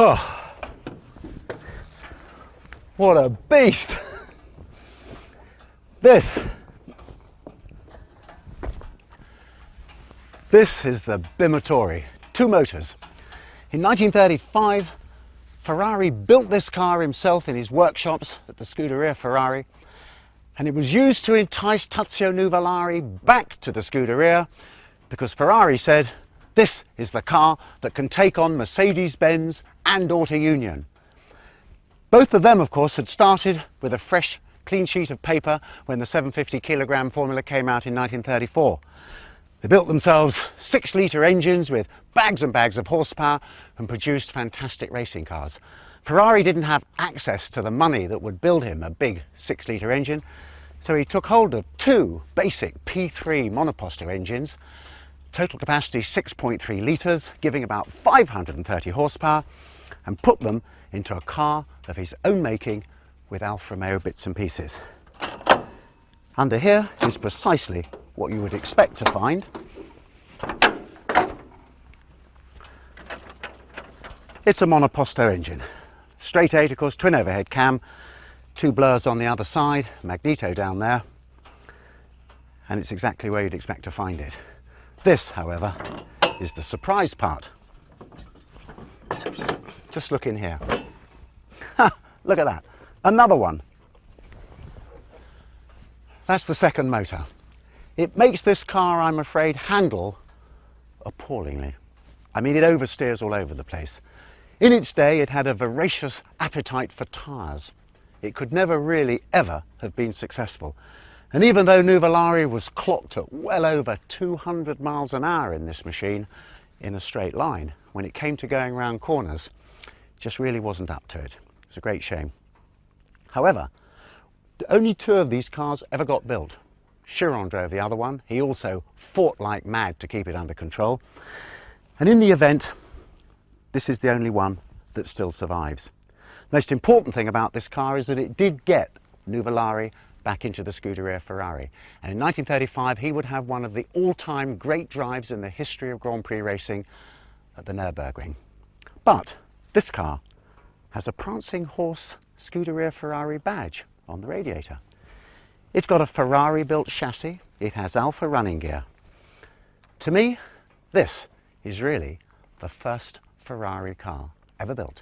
Oh, what a beast! This is the Bimotore, 2 motors. In 1935, Ferrari built this car himself in his workshops at the Scuderia Ferrari, and it was used to entice Tazio Nuvolari back to the Scuderia because Ferrari said, this is the car that can take on Mercedes-Benz and Auto Union. Both of them, of course, had started with a fresh, clean sheet of paper when the 750 kilogram formula came out in 1934. They built themselves 6-litre engines with bags and bags of horsepower and produced fantastic racing cars. Ferrari didn't have access to the money that would build him a big 6-litre engine, so he took hold of 2 basic P3 monoposto engines, total capacity 6.3 litres, giving about 530 horsepower, and put them into a car of his own making with Alfa Romeo bits and pieces. Under here is precisely what you would expect to find. It's a monoposto engine. Straight 8, of course, twin overhead cam, 2 blurs on the other side, magneto down there, and it's exactly where you'd expect to find it. This, however, is the surprise part. Just look in here. Look at that. Another one. That's the second motor. It makes this car, I'm afraid, handle appallingly. I mean, it oversteers all over the place. In its day, it had a voracious appetite for tyres. It could never really, ever have been successful. And even though Nuvolari was clocked at well over 200 miles an hour in this machine in a straight line, when it came to going round corners, it just really wasn't up to it. It's a great shame. However, only 2 of these cars ever got built. Chiron drove the other one. He also fought like mad to keep it under control. And in the event, this is the only one that still survives. The most important thing about this car is that it did get Nuvolari back into the Scuderia Ferrari. And in 1935, he would have one of the all-time great drives in the history of Grand Prix racing at the Nürburgring. But this car has a prancing horse Scuderia Ferrari badge on the radiator. It's got a Ferrari-built chassis. It has Alfa running gear. To me, this is really the first Ferrari car ever built.